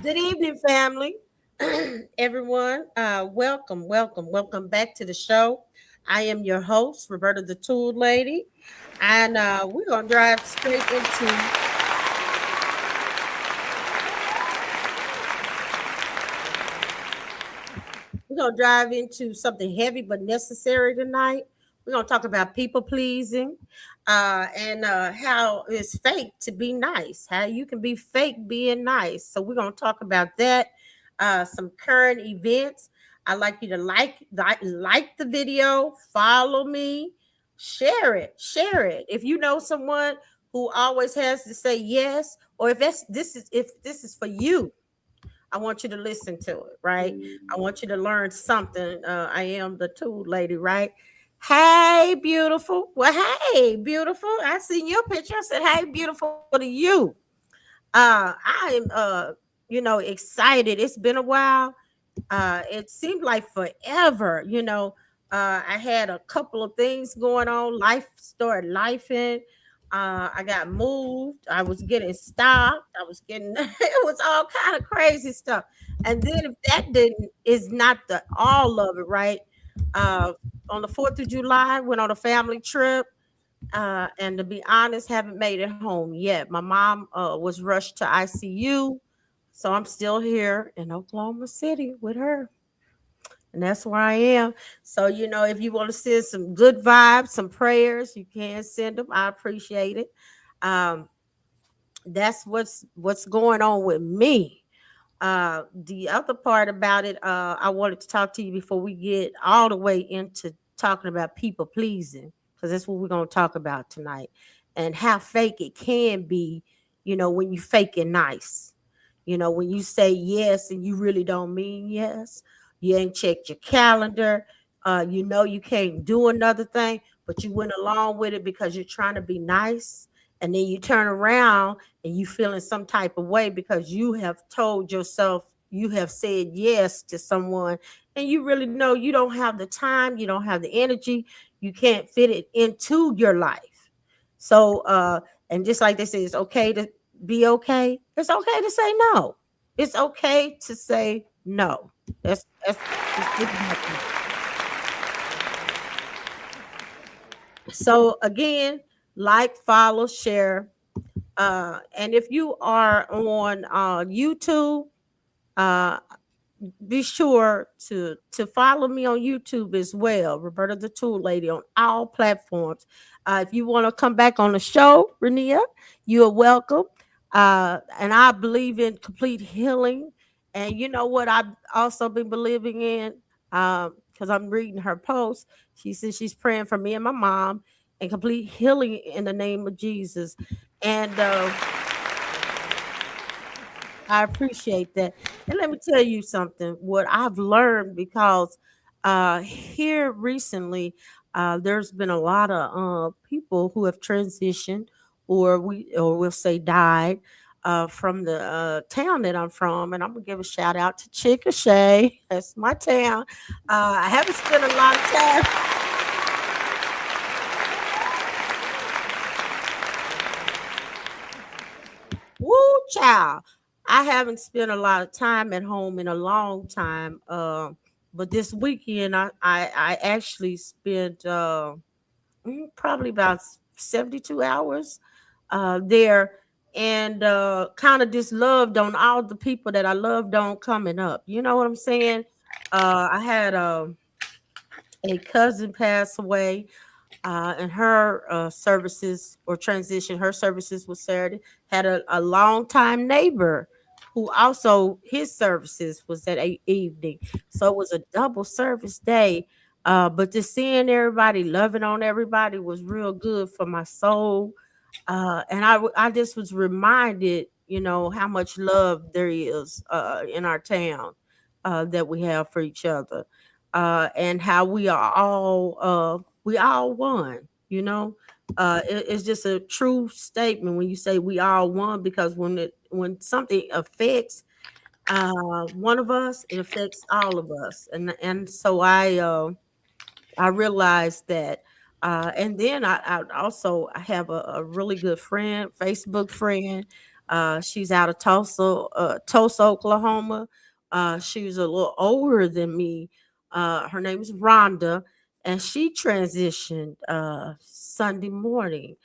Good evening, family. Everyone, welcome back to the show. I am your host, Roberta the Tool Lady, and we're gonna drive straight into something heavy but necessary tonight. We're gonna talk about people pleasing, and how it's fake to be nice. How you can be fake being nice. So we're gonna talk about that. Some current events. I'd like you to like the video, follow me, share it. If you know someone who always has to say yes, or if this is for you, I want you to listen to it, right? I want you to learn something. I am the tool lady, right? Hey, beautiful. Well, hey, beautiful. I seen your picture. I said, hey, beautiful to you. I am excited. It's been a while. It seemed like forever, I had a couple of things going on. Life started lifing. I got moved. I was getting stopped. I was getting it was all kind of crazy stuff. And then if that didn't is not the all of it, right? Uh on the 4th of July, went on a family trip. And to be honest, haven't made it home yet. My mom was rushed to ICU, so I'm still here in Oklahoma City with her, and that's where I am. So if you want to send some good vibes, some prayers, you can send them. I appreciate it. Um, that's what's going on with me. The other part about it, I wanted to talk to you before we get all the way into talking about people pleasing, because that's what we're going to talk about tonight, and how fake it can be. When you fake it nice. When you say yes and you really don't mean yes. You ain't checked your calendar. You can't do another thing, but you went along with it because you're trying to be nice. And then you turn around and you feel in some type of way because you have told yourself, you have said yes to someone, and you really know you don't have the time, you don't have the energy, you can't fit it into your life. So and just like they say, it's okay to be okay. It's okay to say no. It's okay to say no. That's just get So again, like, follow, share. And if you are on YouTube, uh, be sure to follow me on YouTube as well, Roberta the Tool Lady, on all platforms. If you want to come back on the show, Renia, you are welcome. And I believe in complete healing. And you know what I've also been believing in, because I'm reading her post. She says she's praying for me and my mom and complete healing in the name of Jesus. And I appreciate that. And let me tell you something, what I've learned, because here recently, there's been a lot of people who have transitioned, or we'll say died, from the town that I'm from. And I'm gonna give a shout out to Chickasha. That's my town. I haven't spent a lot of time. Woo, child. I haven't spent a lot of time at home in a long time. But this weekend, I actually spent probably about 72 hours there, and kind of just loved on all the people that I loved on coming up. You know what I'm saying? I had a cousin pass away, and her services or transition, her services was Saturday. Had a longtime neighbor who also his services was that evening, so it was a double service day. But just seeing everybody, loving on everybody, was real good for my soul. And I just was reminded, how much love there is in our town, that we have for each other, and how we all one. It's just a true statement when you say we all one, because when something affects one of us, it affects all of us, and so I realized that. And then I also I have a really good friend, Facebook friend. She's out of Tulsa, Oklahoma. She's a little older than me. Her name is Rhonda, and she transitioned Sunday morning.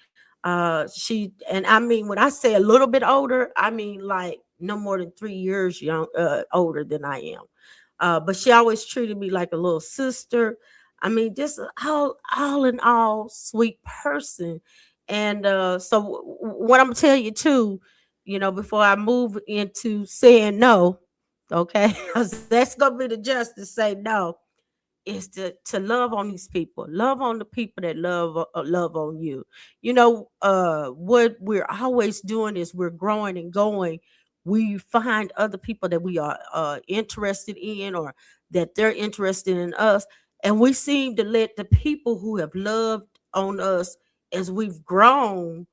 And I mean, when I say a little bit older, I mean like no more than 3 years older than I am. But she always treated me like a little sister. I mean, just all in all, sweet person. And what I'm gonna tell you too, before I move into saying no, okay, 'cause that's gonna be the justice say no, is to love on these people, love on the people that love on you. What we're always doing is we're growing and going. We find other people that we are interested in, or that they're interested in us, and we seem to let the people who have loved on us as we've grown,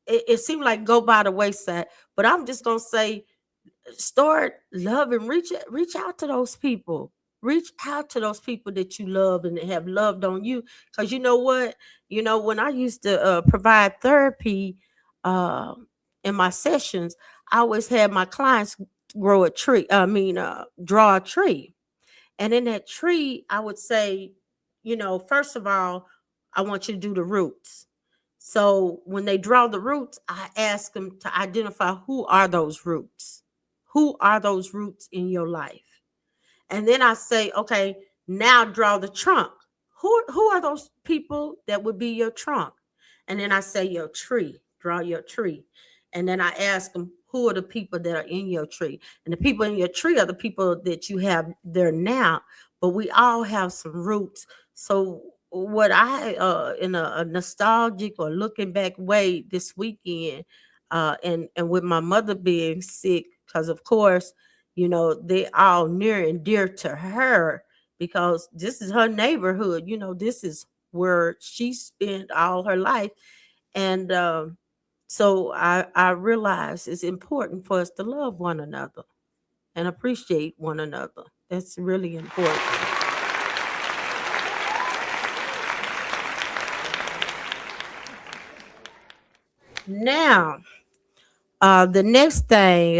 it seemed like go by the wayside. But I'm just gonna say, start loving, reach out to those people, reach out to those people that you love and that have loved on you. Because you know what, when I used to provide therapy uh, in my sessions, I always had my clients draw a tree. And in that tree, I would say, first of all, I want you to do the roots. So when they draw the roots, I ask them to identify, who are those roots? Who are those roots in your life? And then I say, okay, now draw the trunk. Who are those people that would be your trunk? And then I say, your tree, draw your tree. And then I ask them, who are the people that are in your tree? And the people in your tree are the people that you have there now. But we all have some roots. So what I in a nostalgic or looking back way this weekend, and with my mother being sick, because of course, they all near and dear to her, because this is her neighborhood. This is where she spent all her life. And so I realize it's important for us to love one another and appreciate one another. That's really important. Now, the next thing,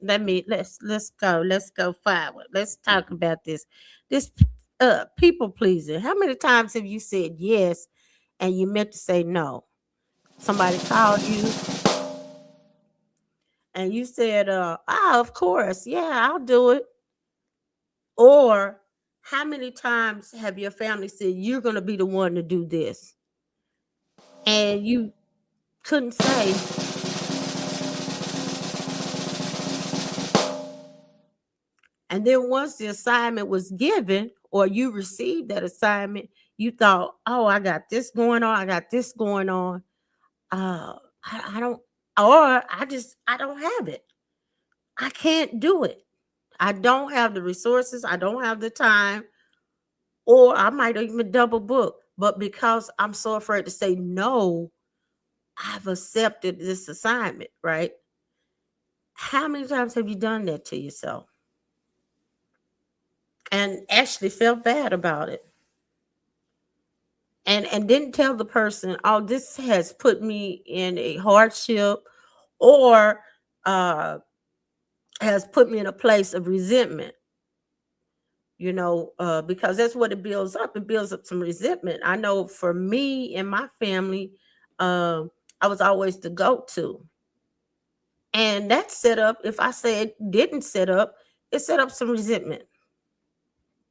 let's go forward. Let's talk about this people pleasing. How many times have you said yes and you meant to say no? Somebody called you and you said, of course, yeah, I'll do it. Or how many times have your family said, you're going to be the one to do this, and you couldn't say? And then once the assignment was given, or you received that assignment, you thought, oh, I got this going on, I got this going on. I don't, or I don't have it. I can't do it. I don't have the resources. I don't have the time, or I might even double book. But because I'm so afraid to say no, I've accepted this assignment, right? How many times have you done that to yourself and actually felt bad about it? And didn't tell the person, oh, this has put me in a hardship, or uh has put me in a place of resentment, because that's what it builds up. It builds up some resentment. I know for me and my family, I was always the go-to. And that set up, if I say it didn't set up, it set up some resentment.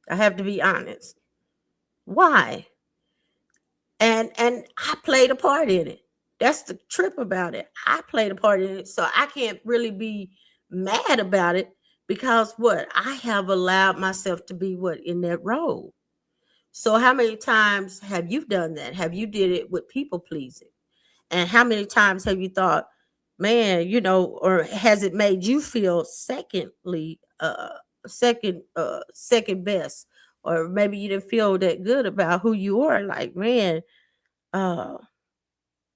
I have to be honest. Why? And I played a part in it. That's the trip about it. I played a part in it. So I can't really be mad about it, because what? I have allowed myself to be what in that role. So how many times have you done that? Have you did it with people pleasing? And how many times have you thought, man, or has it made you feel second best? Or maybe you didn't feel that good about who you are. Like, man, uh,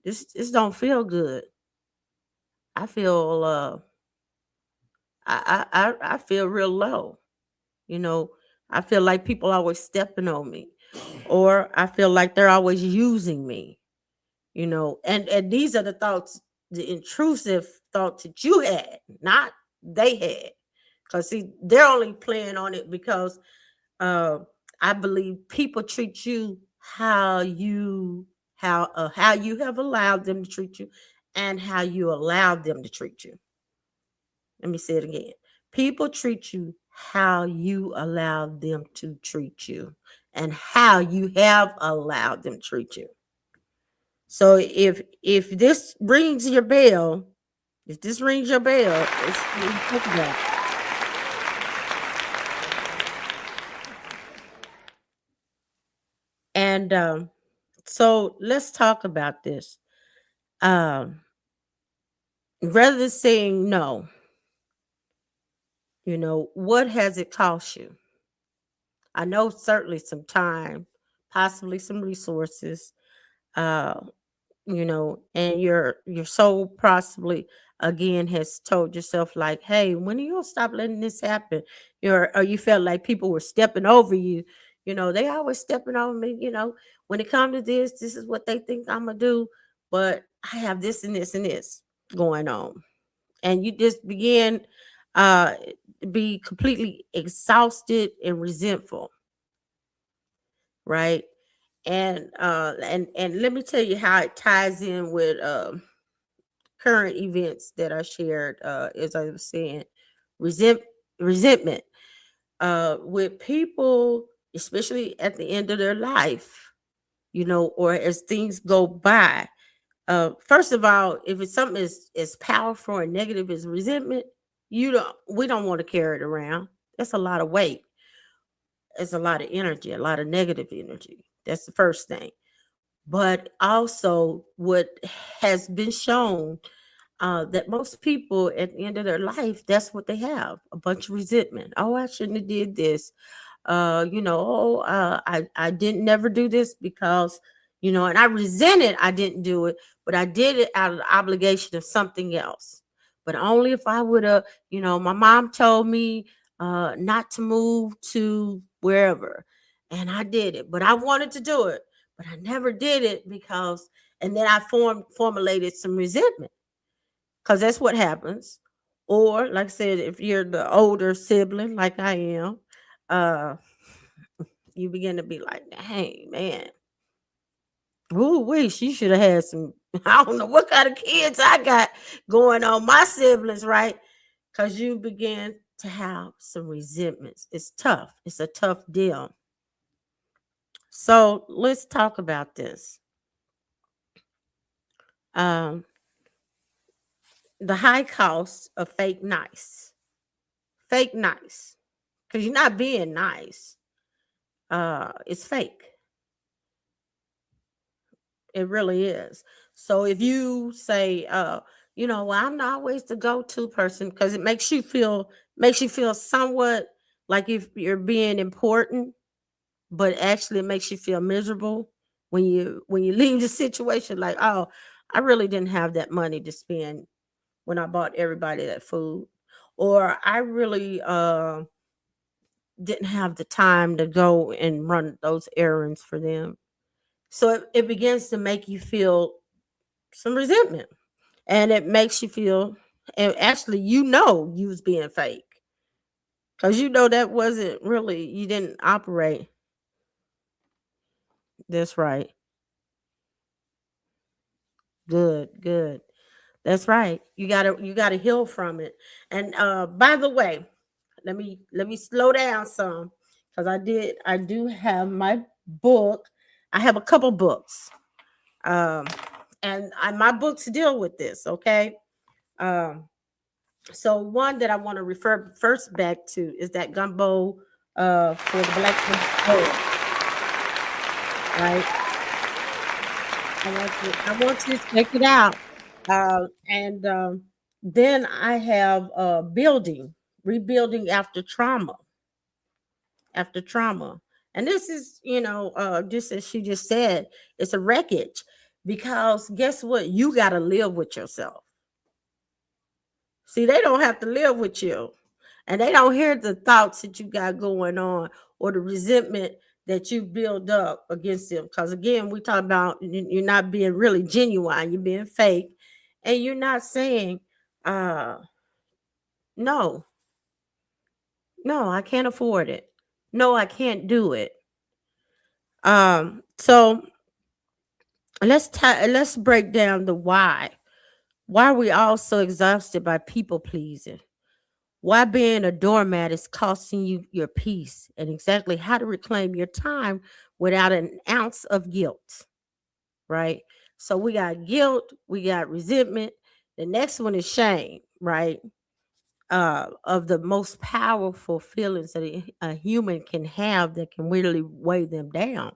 this don't feel good. I feel I feel real low. You know, I feel like people always stepping on me, or I feel like they're always using me. And these are the thoughts, the intrusive thoughts that you had, not they had. Because see, they're only playing on it because uh, I believe people treat you how you have allowed them to treat you, and how you allowed them to treat you. Let me say it again. People treat you how you allow them to treat you, and how you have allowed them to treat you. So if this rings your bell, if this rings your bell, it's what we talk about. And so let's talk about this. Um, Rather than saying no, what has it cost you? I know certainly some time, possibly some resources, uh, and your soul possibly again has told yourself like, hey, when are you gonna stop letting this happen? Or you felt like people were stepping over you. They always stepping over me. When it comes to this is what they think I'm gonna do, but I have this and this and this going on, and you just begin uh be completely exhausted and resentful, right? And let me tell you how it ties in with current events that I shared, as I was saying, resent resentment with people, especially at the end of their life, or as things go by. First of all, if it's something as powerful and negative as resentment, we don't want to carry it around. That's a lot of weight. It's a lot of energy, a lot of negative energy. That's the first thing. But also, what has been shown, that most people at the end of their life, that's what they have, a bunch of resentment. Oh, I shouldn't have did this. I didn't never do this because, and I resented I didn't do it, but I did it out of the obligation of something else. But only if I would have, my mom told me not to move to wherever, and I did it, but I wanted to do it, but I never did it because, and then I formulated some resentment, because that's what happens. Or like I said, if you're the older sibling like I am, uh you begin to be like, hey man, ooh wait, she should have had some. I don't know what kind of kids I got going on, my siblings, right? Because you begin to have some resentments. It's tough. It's a tough deal. So let's talk about this. Um, the high cost of fake nice. Fake nice. Because you're not being nice. It's fake. It really is. So if you say, well, I'm not always the go-to person, because it makes you feel somewhat like if you're being important, but actually it makes you feel miserable when you leave the situation like, oh, I really didn't have that money to spend when I bought everybody that food, or I really didn't have the time to go and run those errands for them. So it begins to make you feel some resentment, and it makes you feel, and actually you was being fake, because that wasn't really, you didn't operate. That's right. Good. That's right. You gotta heal from it. And by the way, let me slow down some, because I do have my book. I have a couple books. Um and my books deal with this, okay? Um so one that I want to refer first back to is that gumbo for the black boy, right? I want you to check it out. And then I have rebuilding after trauma. And this is, just as she just said, it's a wreckage, because guess what? You got to live with yourself. See, they don't have to live with you, and they don't hear the thoughts that you got going on, or the resentment that you build up against them. Because again, we talk about you're not being really genuine, you're being fake, and you're not saying, Uh, no, no, I can't afford it. No, I can't do it. So let's break down the why. Why are we all so exhausted by people pleasing? Why being a doormat is costing you your peace, and exactly how to reclaim your time without an ounce of guilt, right? So we got guilt, we got resentment. The next one is shame, right? Of the most powerful feelings that a human can have that can really weigh them down.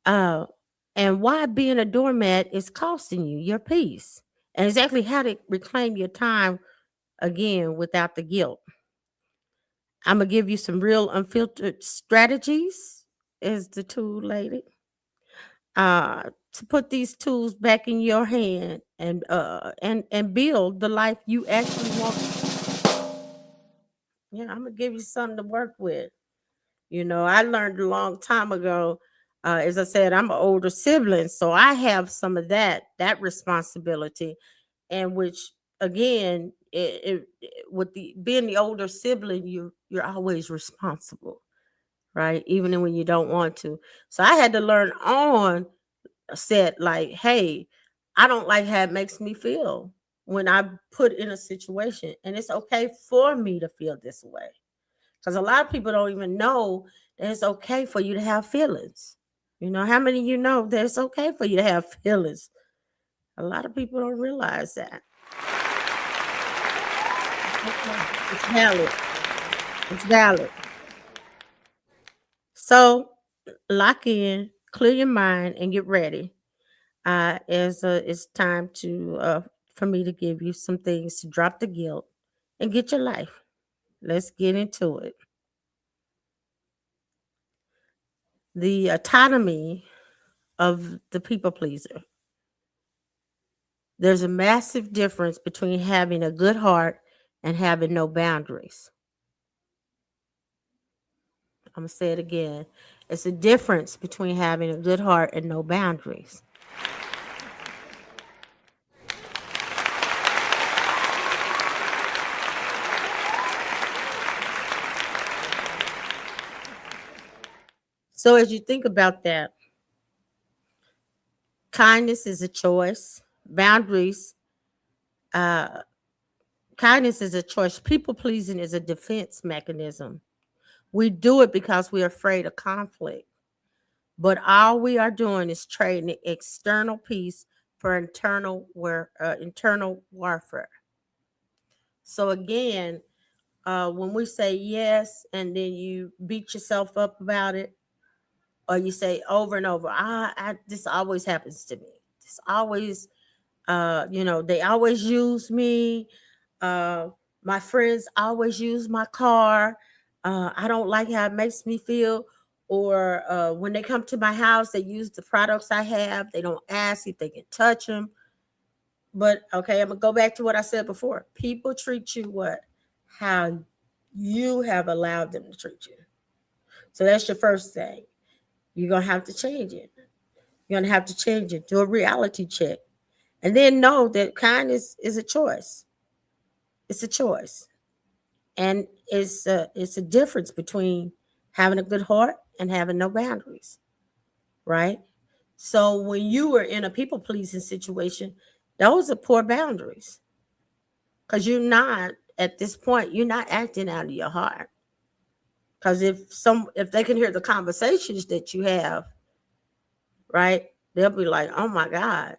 Uh, and why being a doormat is costing you your peace, and exactly how to reclaim your time again without the guilt. I'm gonna give you some real unfiltered strategies as the tool lady. To put these tools back in your hand and build the life you actually want. Yeah, I'm gonna give you something to work with. I learned a long time ago. As I said, I'm an older sibling, so I have some of that responsibility, and which again, with the being the older sibling, you're always responsible, right? Even when you don't want to. So I had to learn on set, like, hey, I don't like how it makes me feel when I put in a situation, and it's okay for me to feel this way. Because a lot of people don't even know that it's okay for you to have feelings. How many of you know that it's okay for you to have feelings? A lot of people don't realize that. Okay. It's valid. It's valid. So lock in, clear your mind, and get ready. As it's time to for me to give you some things to drop the guilt and get your life. Let's get into it. The autonomy of the people pleaser. There's a massive difference between having a good heart and having no boundaries. I'm going to say it again. It's a difference between having a good heart and no boundaries. So, as you think about that, kindness is a choice, boundaries, uh, kindness is a choice, people pleasing is a defense mechanism. We do it because we're afraid of conflict. But all we are doing is trading external peace for internal warfare. So again, when we say yes and then you beat yourself up about it, or you say over and over, this always happens to me. This always, they always use me. Uh, my friends always use my car. I don't like how it makes me feel. Or when they come to my house, they use the products I have. They don't ask if they can touch them. But okay, I'm gonna go back to what I said before. People treat you what? How you have allowed them to treat you. So that's your first thing. You're gonna have to change it. You're gonna have to change it. Do a reality check. And then know that kindness is a choice. It's a choice. And it's a difference between having a good heart and having no boundaries, right? So when you are in a people pleasing situation, those are poor boundaries. Because you're not at this point, you're not acting out of your heart. Because if they can hear the conversations that you have, right, they'll be like, oh my God,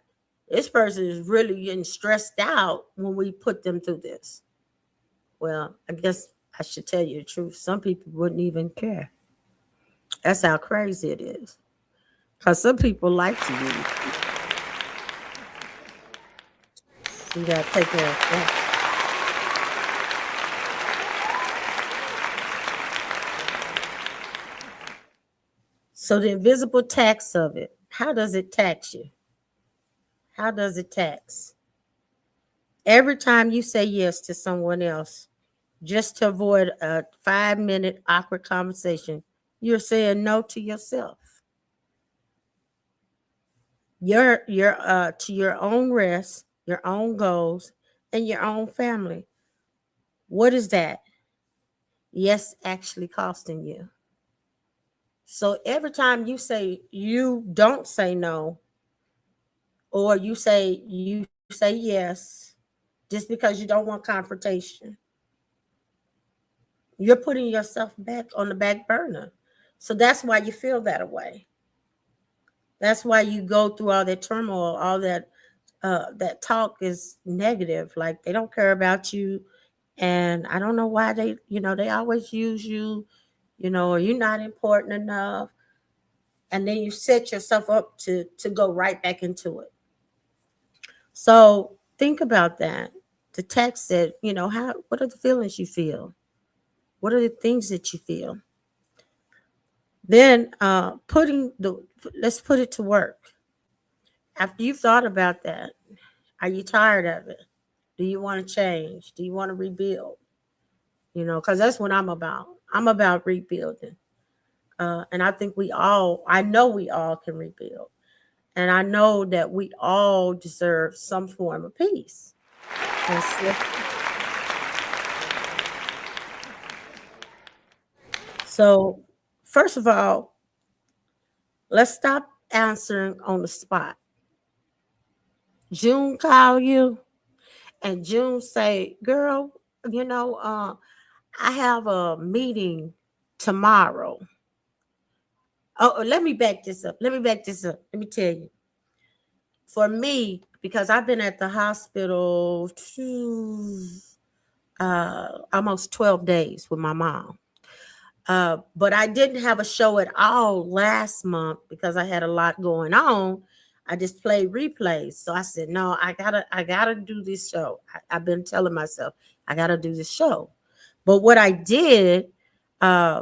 this person is really getting stressed out when we put them through this. Well, I guess I should tell you the truth. Some people wouldn't even care. That's how crazy it is. Because some people like to use people. So you got to take care of that. So the invisible tax of it, how does it tax you? How does it tax? Every time you say yes to someone else, just to avoid a 5-minute awkward conversation, you're saying no to yourself. Your to your own rest, your own goals, in your own family. What is that? Yes, actually costing you. So every time you don't say no, or you say yes, just because you don't want confrontation, you're putting yourself back on the back burner. So that's why you feel that way. That's why you go through all that turmoil, all that talk is negative. Like they don't care about you, and I don't know why they always use you, or you're not important enough, and then you set yourself up to go right back into it. So think about that. The text said, how what are the feelings you feel? What are the things that you feel? Then putting the let's put it to work. After you've thought about that, are you tired of it? Do you want to change? Do you want to rebuild? Because that's what I'm about. I'm about rebuilding. And I know we all can rebuild. And I know that we all deserve some form of peace. And so, first of all, let's stop answering on the spot. June call you and June say, girl, I have a meeting tomorrow. Oh, let me back this up. Let me tell you. For me, because I've been at the hospital almost 12 days with my mom. But I didn't have a show at all last month because I had a lot going on. I just played replays. So I said, no, I gotta do this show. I've been telling myself I gotta do this show. But what I did, uh,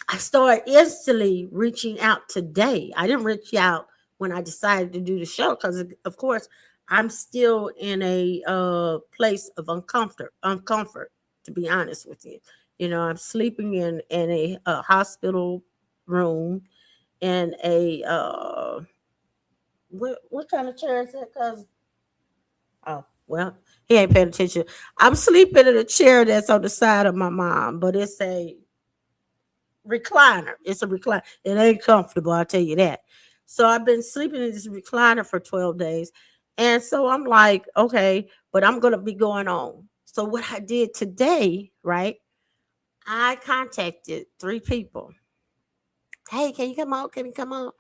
I started instantly reaching out today. I didn't reach out when I decided to do the show because, of course, I'm still in a place of uncomfort. To be honest with you, I'm sleeping in a hospital room in a what kind of chair is that? Cause oh well, he ain't paying attention. I'm sleeping in a chair that's on the side of my mom, but it's a recliner. It's a recliner. It ain't comfortable, I'll tell you that. So I've been sleeping in this recliner for 12 days. And so I'm like, okay, but I'm going to be going on. So what I did today, right? I contacted 3 people. Hey, can you come on? Can you come on?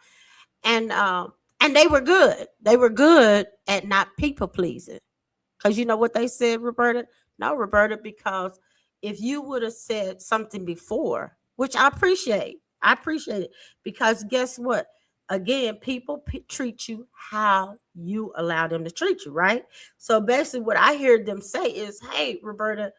And they were good. They were good at not people pleasing. Because you know what they said, Roberta? No, Roberta, because if you would have said something before, which I appreciate it. Because guess what? Again, people treat you how you allow them to treat you, right? So basically, what I hear them say is, hey, Roberta,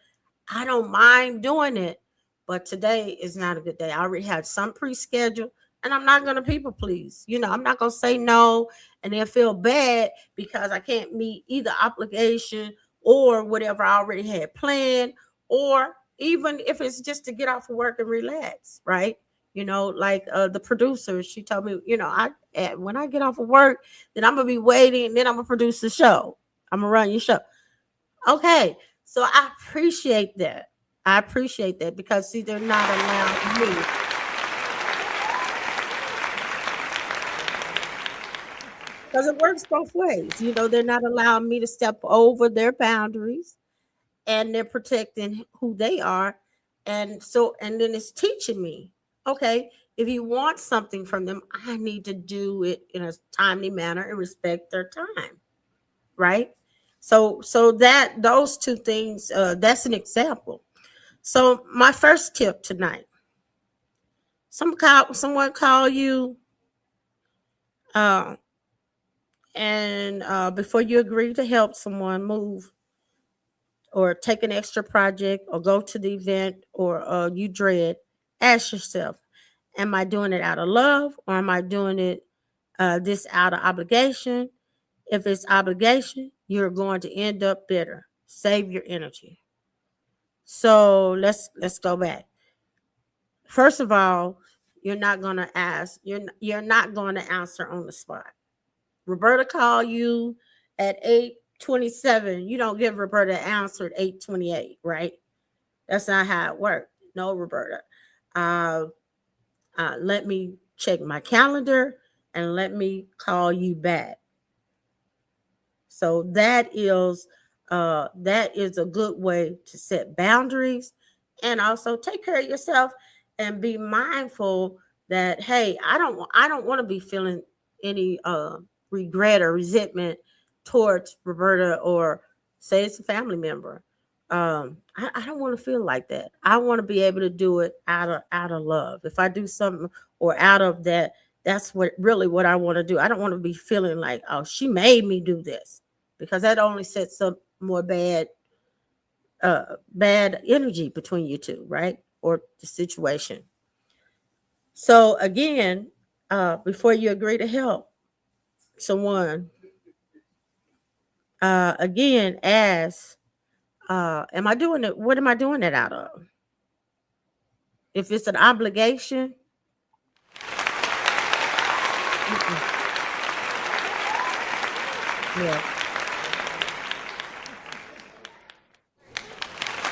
I don't mind doing it, but today is not a good day. I already had some pre-scheduled, and I'm not gonna people please. I'm not gonna say no and then feel bad because I can't meet either obligation or whatever I already had planned, or even if it's just to get off of work and relax, right? Like the producer, she told me, when I get off of work, then I'm gonna be waiting, and then I'm gonna produce the show. I'm gonna run your show. Okay. So I appreciate that. I appreciate that because see, they're not allowing me because it works both ways. They're not allowing me to step over their boundaries and they're protecting who they are. And then it's teaching me, okay, if you want something from them, I need to do it in a timely manner and respect their time. Right. So that those two things, that's an example. So my first tip tonight: someone call you, uh, and before you agree to help someone move or take an extra project or go to the event or you dread, ask yourself: Am I doing it out of love or am I doing it this out of obligation? If it's obligation, you're going to end up bitter. Save your energy. So let's go back. First of all, you're not going to answer on the spot. Roberta called you at 8. 8:27. You don't give Roberta an answer at 8:28, right? That's not how it works. No, Roberta. Uh, let me check my calendar and let me call you back. So that is a good way to set boundaries and also take care of yourself and be mindful that hey, I don't want to be feeling any regret or resentment towards Roberta or say it's a family member. I don't want to feel like that. I want to be able to do it out of love. If I do something or out of that, that's what I want to do. I don't want to be feeling like, oh, she made me do this because that only sets up more bad energy between you two, right? Or the situation. So again, before you agree to help someone, again, ask, am I doing it? What am I doing it out of? If it's an obligation, mm-mm, yeah.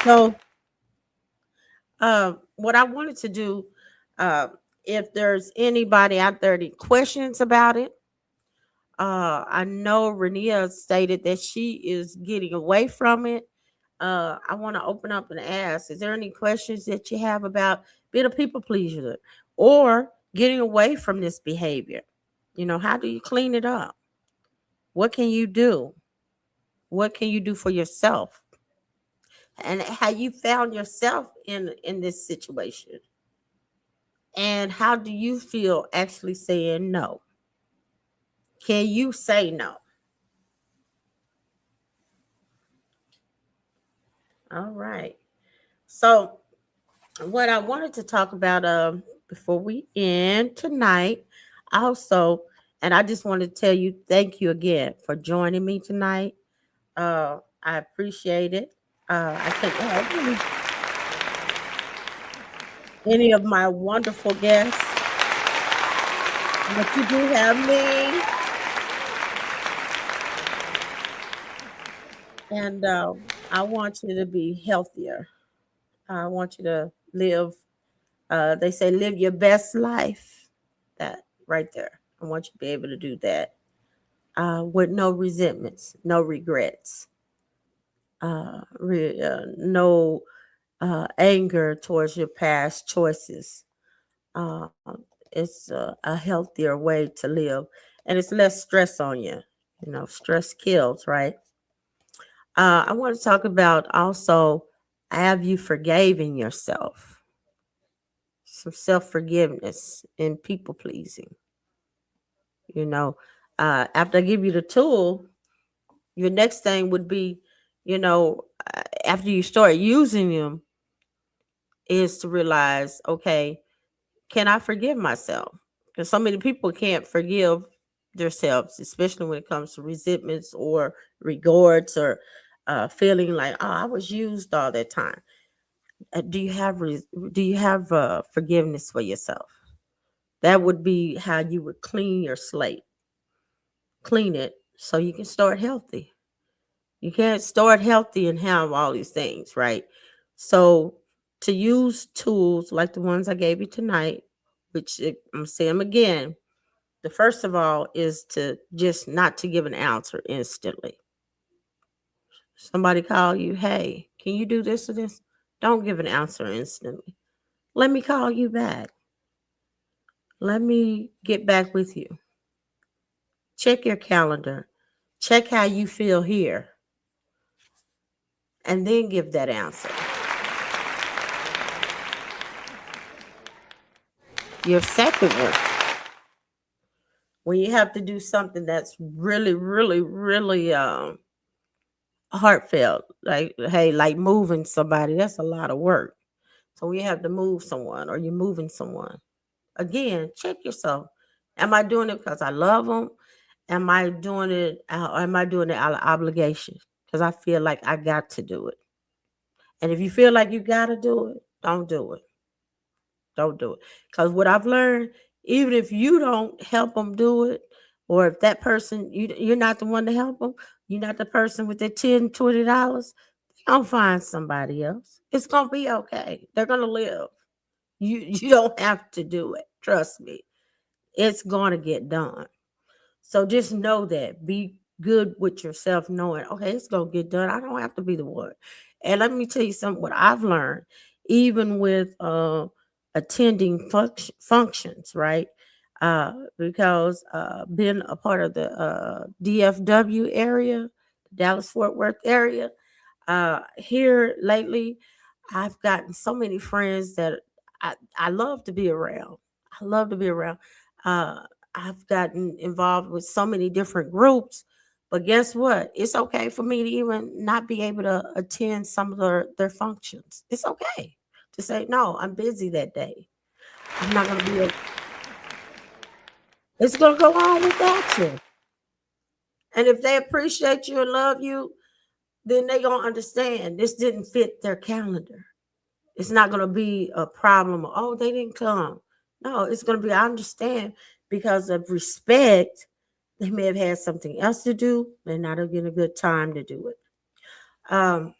So what I wanted to do, uh, if there's anybody out there any questions about it, I know Renia stated that she is getting away from it. I want to open up and ask, is there any questions that you have about being a people pleaser or getting away from this behavior? How do you clean it up? What can you do? What can you do for yourself? And how you found yourself in this situation? And how do you feel actually saying no? Can you say no? All right. So what I wanted to talk about before we end tonight, also, and I just want to tell you thank you again for joining me tonight. I appreciate it. I think any of my wonderful guests, but you do have me, and I want you to be healthier. I want you to live. They say live your best life. That right there. I want you to be able to do that with no resentments, no regrets, no anger towards your past choices. Uh, it's a healthier way to live, and it's less stress on you. Stress kills, right? I want to talk about also have you forgiven yourself? Some self forgiveness and people pleasing. You know, after I give you the tool, your next thing would be, after you start using them, is to realize, okay, can I forgive myself? Because so many people can't forgive themselves, especially when it comes to resentments or regrets or feeling like, oh, I was used all that time. Do you have forgiveness for yourself? That would be how you would clean your slate, clean it so you can start healthy. You can't start healthy and have all these things, right? So to use tools like the ones I gave you tonight, which I'm saying them again, the first of all is to just not to give an answer instantly. Somebody call you, hey, can you do this or this? Don't give an answer instantly. Let me call you back. Let me get back with you. Check your calendar. Check how you feel here. And then give that answer. Your second one, when you have to do something that's really, really, really heartfelt, like hey, like moving somebody, that's a lot of work. So when you have to move someone or you're moving someone, again, check yourself. Am I doing it because I love them? Am I doing it out of obligation? Because I feel like I got to do it. And if you feel like you got to do it, don't do it. Don't do it. Because what I've learned, even if you don't help them do it, Or if that person, you're not the one to help them, you're not the person with the $10, $20, they're gonna find somebody else. It's gonna be okay. They're gonna live. You don't have to do it. Trust me. It's gonna get done. So just know that. Be good with yourself, knowing, okay, it's gonna get done. I don't have to be the one. And let me tell you something. What I've learned, even with attending functions, right? Because being a part of the DFW area, Dallas Fort Worth area, here lately, I've gotten so many friends that I love to be around. I love to be around. Uh, I've gotten involved with so many different groups, but guess what? It's okay for me to even not be able to attend some of their functions. It's okay to say, no, I'm busy that day. I'm not going to be, it's going to go on without you. And if they appreciate you and love you, then they going to understand this didn't fit their calendar. It's not going to be a problem. Oh, they didn't come. No, it's going to be, I understand, because of respect. They may have had something else to do. May not have been a good time to do it. Um,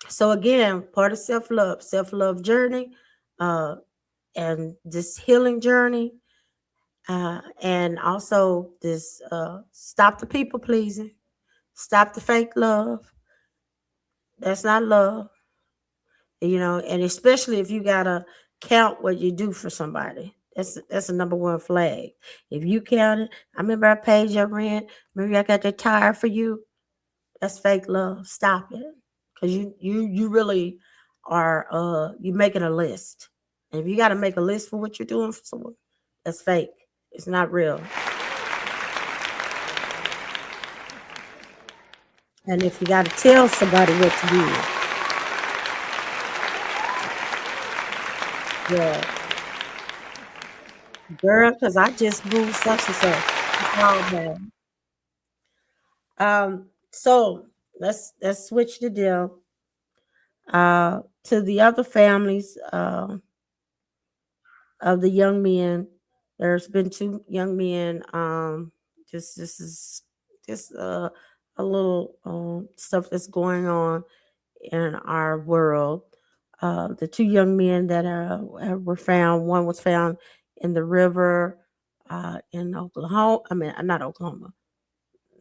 so again, part of self love journey, uh, and this healing journey, and also this stop the people pleasing, stop the fake love. That's not love. And especially if you gotta count what you do for somebody. That's a number one flag. If you count it, I remember I paid your rent. Maybe I got that tire for you. That's fake love. Stop it, because you really are you making a list. And if you got to make a list for what you're doing for someone, that's fake. It's not real. And if you got to tell somebody what to do, yeah, girl, because I just moved such and such. It's all bad. So let's switch the deal to the other families of the young men. There's been two young men. Just this is just a little stuff that's going on in our world. The two young men that were found. One was found in the river in Oklahoma. I mean, not Oklahoma.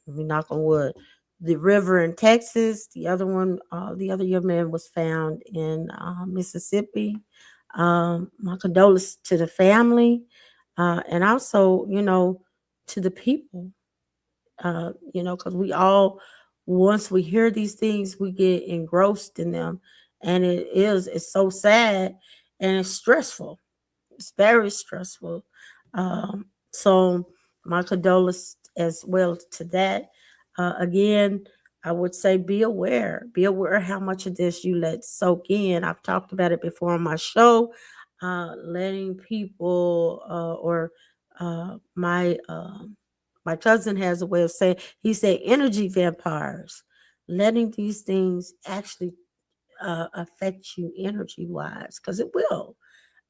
Let me knock on wood. The river in Texas. The other young man was found in Mississippi. My condolences to the family, and also, to the people. Because we all, once we hear these things, we get engrossed in them, and it's so sad and it's stressful. It's very stressful. So my condolences as well to that. Again, I would say be aware. Be aware how much of this you let soak in. I've talked about it before on my show. Letting people or my cousin has a way of saying, he said energy vampires, letting these things actually affect you energy wise, because it will,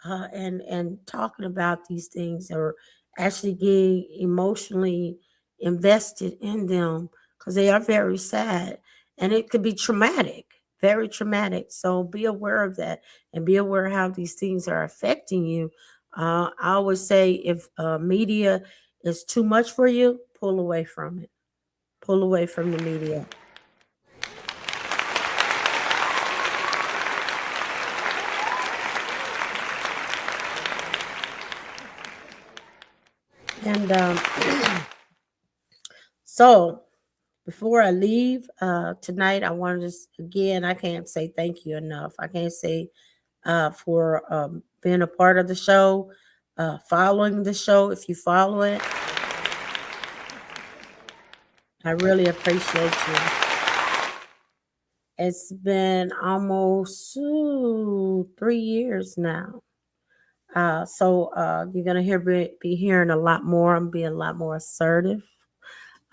and talking about these things, or actually getting emotionally invested in them, because they are very sad and it could be traumatic, very traumatic. So be aware of that, and be aware how these things are affecting you. I always say, if media is too much for you, pull away from it. Pull away from the media. And so before I leave tonight, I want to just, again, I can't say thank you enough. I can't say for being a part of the show, following the show. If you follow it, I really appreciate you. It's been almost 3 years now. So you're gonna be hearing a lot more. I'm being a lot more assertive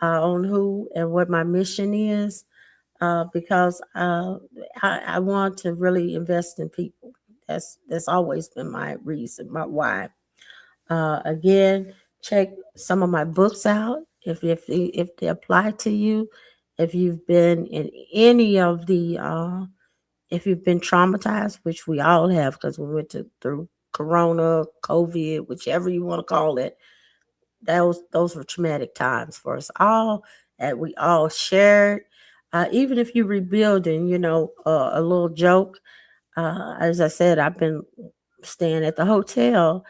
on who and what my mission is, because I want to really invest in people. That's always been my reason, my why. Again, Check some of my books out if they apply to you. If you've been in any of the if you've been traumatized, which we all have because we went through Corona, COVID, whichever you want to call it, those were traumatic times for us all, and we all shared. Even if you're rebuilding, a little joke. As I said, I've been staying at the hotel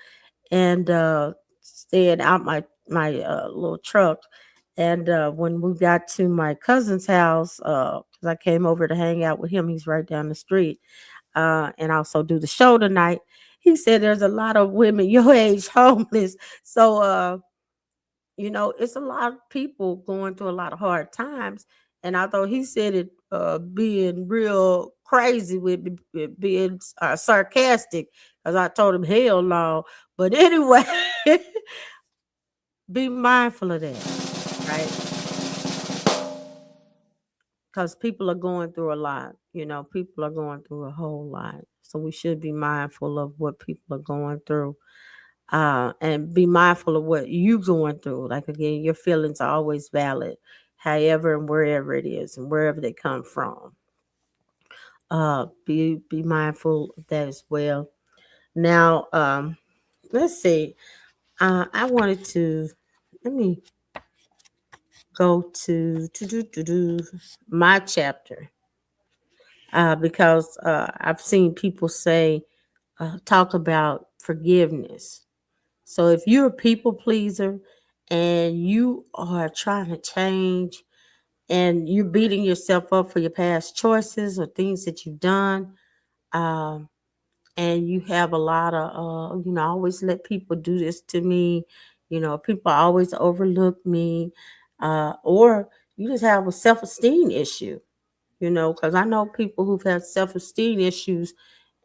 and staying out my little truck. And when we got to my cousin's house, because I came over to hang out with him, he's right down the street, and also do the show tonight. He said there's a lot of women your age homeless. So it's a lot of people going through a lot of hard times. And although he said it being real crazy with being sarcastic, because I told him hell no. But anyway, be mindful of that, right? Because people are going through a lot. People are going through a whole lot. So we should be mindful of what people are going through, and be mindful of what you going through. Like again, your feelings are always valid, however and wherever it is and wherever they come from. Be mindful of that as well. Now, let's see. I wanted to let me go to my chapter, because I've seen people say talk about forgiveness. So if you're a people pleaser and you are trying to change and you're beating yourself up for your past choices or things that you've done, um, and you have a lot of, I always let people do this to me, people always overlook me, or you just have a self esteem issue, because I know people who've had self esteem issues,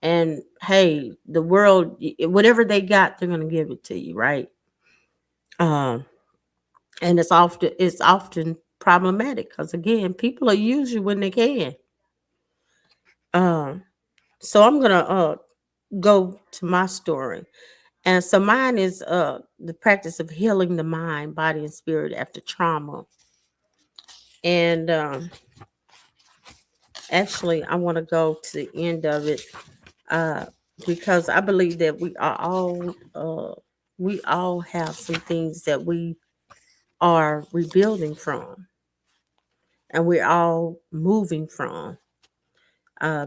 and hey, the world, whatever they got, they're going to give it to you, right? Um, and it's often problematic because again, people are use you when they can. Um, so I'm gonna go to my story, and so mine is the practice of healing the mind, body, and spirit after trauma. And actually, I want to go to the end of it, uh, because I believe that we all have some things that we are rebuilding from, and we're all moving from.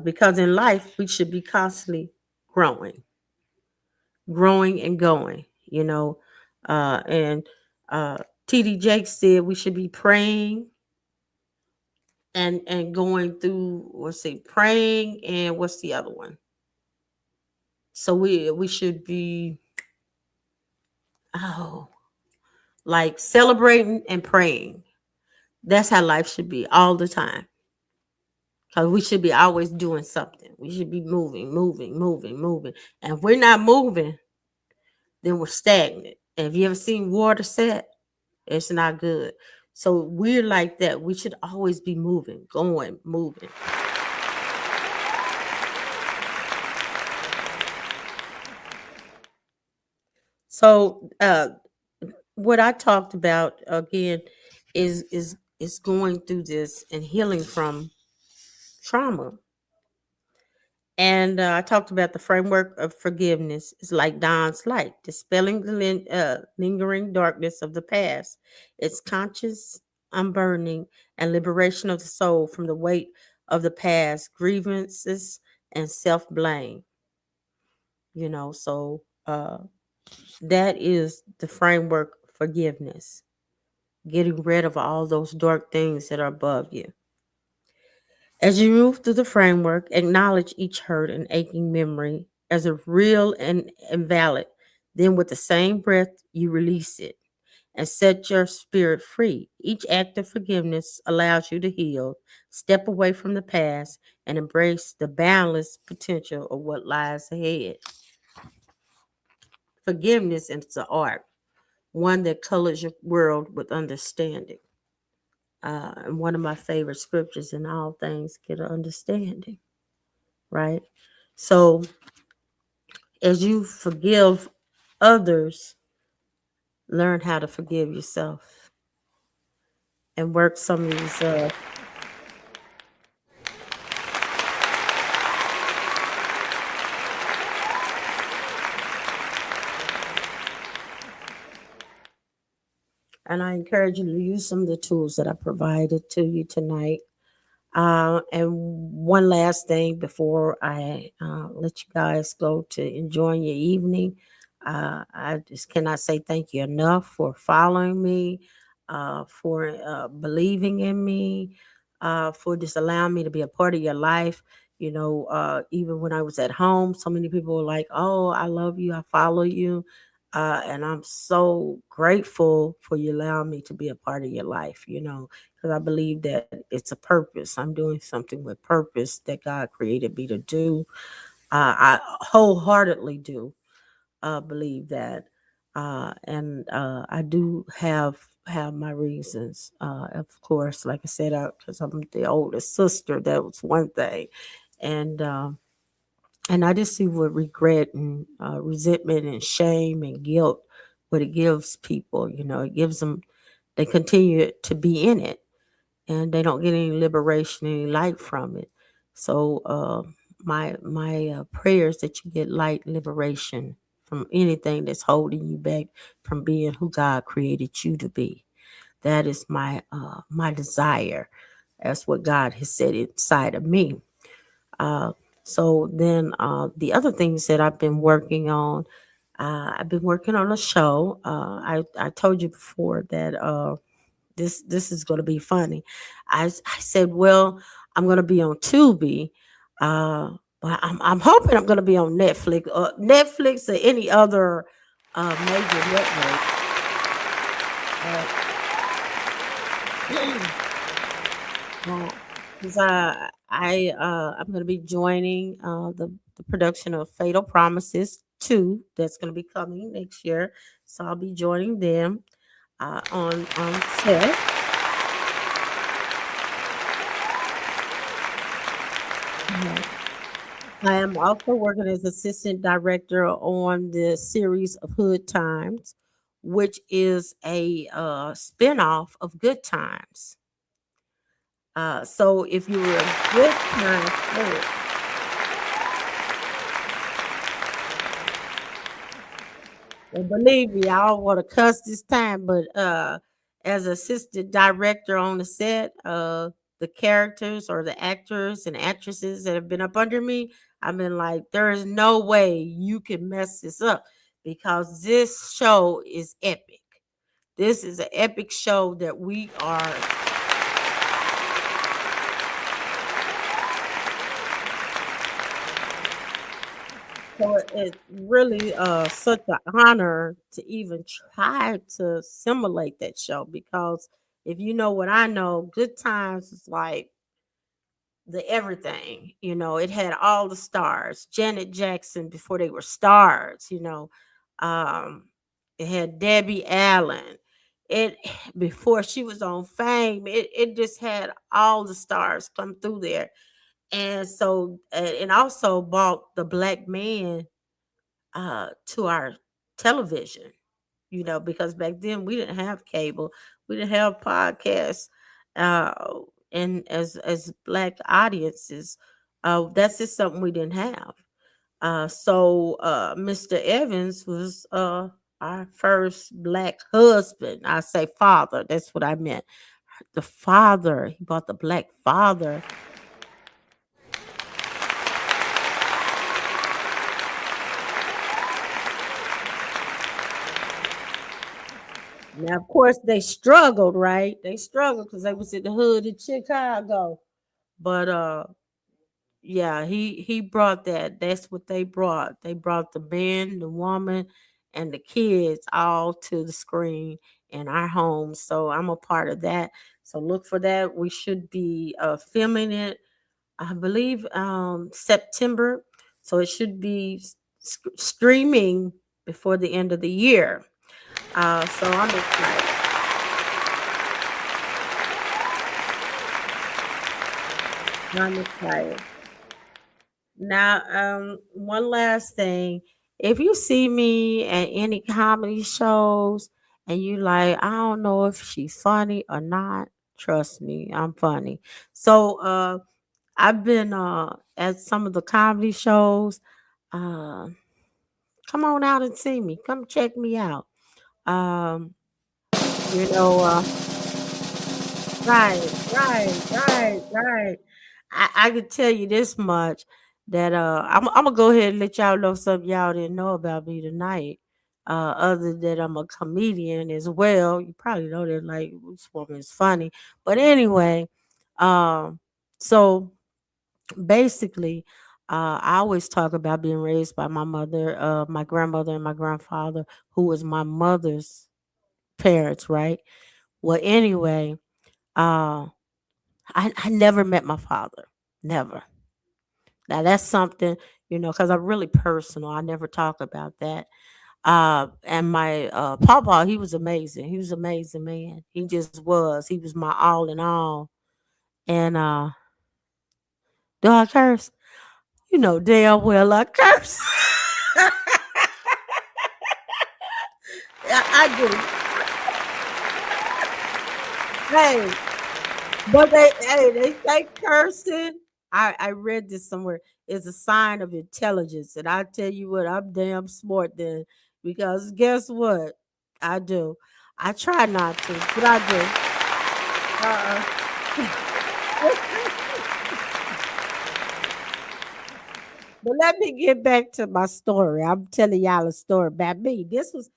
Because in life we should be constantly growing, growing and going. And TD Jakes said we should be praying and going through. Let's see, praying and what's the other one? So we should be, oh, like celebrating and praying. That's how life should be all the time. Because we should be always doing something. We should be moving, moving, moving, moving. And if we're not moving, then we're stagnant. And if you ever seen water set, it's not good. So we're like that. We should always be moving, going, moving. So what I talked about again is going through this and healing from trauma. And I talked about the framework of forgiveness. It's like Don's light, dispelling the lingering darkness of the past. It's conscious unburdening and liberation of the soul from the weight of the past, grievances, and self blame. So that is the framework of forgiveness, getting rid of all those dark things that are above you. As you move through the framework, acknowledge each hurt and aching memory as a real and valid. Then, with the same breath, you release it and set your spirit free. Each act of forgiveness allows you to heal, step away from the past, and embrace the boundless potential of what lies ahead. Forgiveness is an art, one that colors your world with understanding. And one of my favorite scriptures: in all things, get an understanding. Right? So as you forgive others, Learn how to forgive yourself and work some of these. And I encourage you to use some of the tools that I provided to you tonight. And one last thing before I let you guys go to enjoying your evening, I just cannot say thank you enough for following me, for believing in me, for just allowing me to be a part of your life. Even when I was at home, so many people were like, "Oh, I love you, I follow you," and I'm so grateful for you allowing me to be a part of your life. Because I believe that it's a purpose. I'm doing something with purpose that God created me to do. I wholeheartedly do believe that, and I do have my reasons. Of course, like I said, because I'm the oldest sister, that was one thing, and I just see what regret and resentment and shame and guilt, what it gives people. It gives them. They continue to be in it and they don't get any liberation, any light from it. So my prayers that you get light, liberation from anything that's holding you back from being who God created you to be. That is my desire. That's what God has set inside of me. Uh, so then the other things that I've been working on, I've been working on a show. I told you before that this is going to be funny. I said, well, I'm going to be on Tubi, uh, but I'm hoping I'm going to be on Netflix or any other major network. Because I'm going to be joining the production of Fatal Promises 2 that's going to be coming next year. So I'll be joining them on set. I am also working as assistant director on the series of Hood Times, which is a spinoff of Good Times. So if you were a Good Times fan, and believe me, I don't want to cuss this time, but as assistant director on the set, the characters or the actors and actresses that have been up under me, I've been like, there is no way you can mess this up because this show is epic. This is an epic show that we are. So it's really such an honor to even try to simulate that show because if you know what I know, Good Times is like the everything. It had all the stars. Janet Jackson before they were stars. Um, it had Debbie Allen. It before she was on Fame, it just had all the stars come through there. And so and also brought the black man to our television, because back then we didn't have cable, we didn't have podcasts, uh, and as black audiences, that's just something we didn't have. So Mr. Evans was our first black husband. I say father, that's what I meant. The father, he brought the black father. Now, of course, they struggled, right? They struggled because they was in the hood in Chicago. But yeah, he brought that. That's what they brought. They brought the man, the woman, and the kids all to the screen in our home. So I'm a part of that. So look for that. We should be filming it, I believe, September. So it should be streaming before the end of the year. So I'm excited. I'm excited. Now, one last thing. If you see me at any comedy shows and you like, I don't know if she's funny or not. Trust me, I'm funny. So I've been at some of the comedy shows. Uh, come on out and see me. Come check me out. Um, you know, right, right. I could tell you this much that I'm gonna go ahead and let y'all know something y'all didn't know about me tonight. Other than I'm a comedian as well. You probably know that like this woman is funny. But anyway, um, so basically, I always talk about being raised by my mother, my grandmother, and my grandfather, who was my mother's parents, right? Well, anyway, uh, I never met my father, never. Now that's something, because I'm really personal. I never talk about that. And my papa, he was amazing. He was an amazing man. He just was. He was my all in all. And do I curse? You know damn well I curse. I do. Hey, but they say cursing. I read this somewhere is a sign of intelligence, and I tell you what, I'm damn smart then because guess what? I do. I try not to, but I do. But let me get back to my story. I'm telling y'all a story about me. This was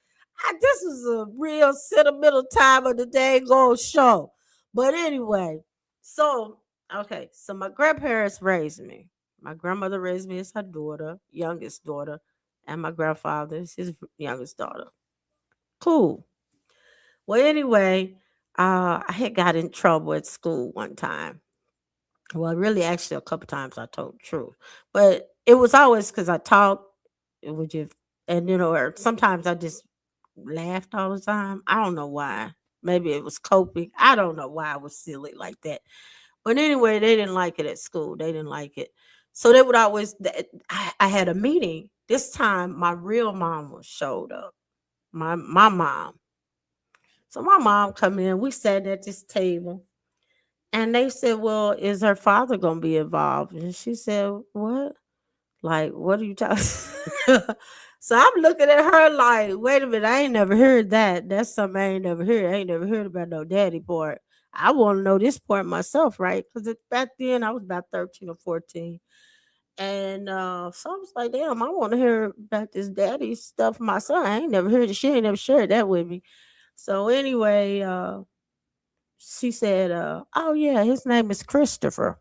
a real sentimental time of the day go show. But anyway, so okay, so my grandparents raised me. My grandmother raised me as her daughter, youngest daughter, and my grandfather is his youngest daughter. Cool. Well, anyway, I had got in trouble at school one time. Well, really, actually, a couple times I told the truth, but it was always because I talked. It was just, and or sometimes I just laughed all the time. I don't know why. Maybe it was coping. I don't know why I was silly like that. But anyway, they didn't like it at school. They didn't like it, so they would always. I had a meeting this time. My real mama showed up. My mom. So my mom come in. We sat at this table. And they said, "Well, is her father gonna be involved?" And she said, "What? Like, what are you talking?" So I'm looking at her like, "Wait a minute, I ain't never heard that. That's something I ain't never heard. I ain't never heard about no daddy part. I want to know this part myself, right? Because back then I was about 13 or 14, and so I was like, damn, I want to hear about this daddy stuff myself. I ain't never heard it. She ain't never shared that with me. So anyway, she said, "Oh yeah, his name is Christopher."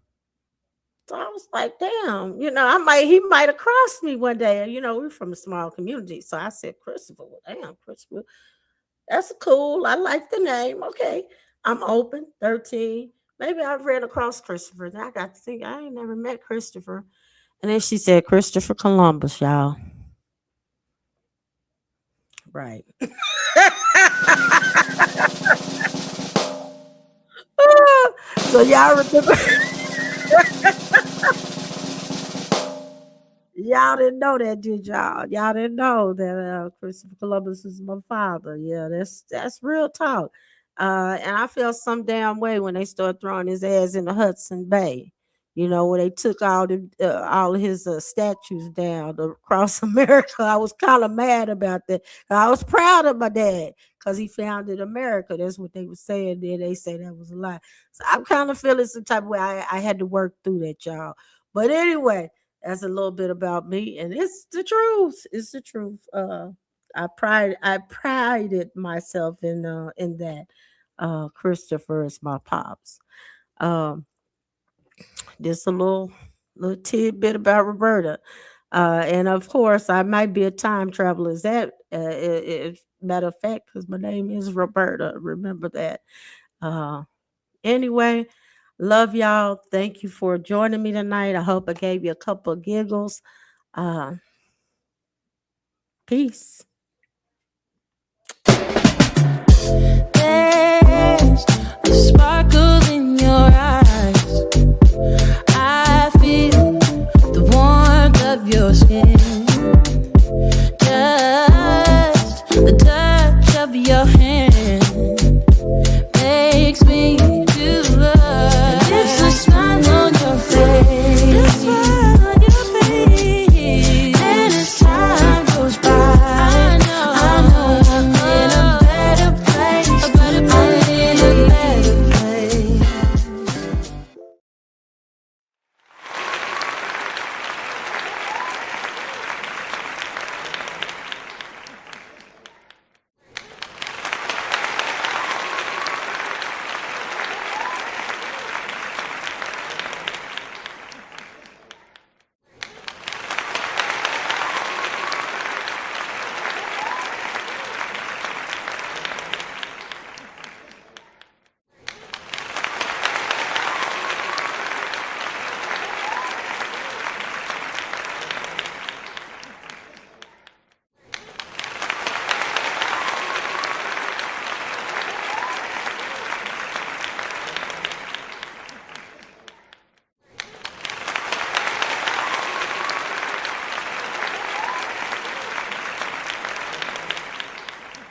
So I was like, "Damn, he might have crossed me one day." And we're from a small community, so I said, "Christopher, well, damn, Christopher, that's cool. I like the name. Okay, I'm open, 13. Maybe I've ran across Christopher. Then I got to think I ain't never met Christopher." And then she said, "Christopher Columbus, y'all." Right. So y'all remember. Y'all didn't know that, did y'all? Y'all didn't know that Christopher Columbus is my father. Yeah, that's real talk. And I felt some damn way when they started throwing his ass in the Hudson Bay. When they took all of his statues down across America. I was kind of mad about that. I was proud of my dad because he founded America. That's what they were saying there. They say that was a lie. So I'm kind of feeling some type of way. I had to work through that, y'all. But anyway, that's a little bit about me, and it's the truth. It's the truth. I prided myself in that. Christopher is my pops. Um, just a little tidbit about Roberta. And of course, I might be a time traveler. Is that matter of fact, because my name is Roberta. Remember that. Uh, anyway, love y'all. Thank you for joining me tonight. I hope I gave you a couple of giggles. Uh, Peace. There's a sparkle in your eyes. I feel the warmth of your skin.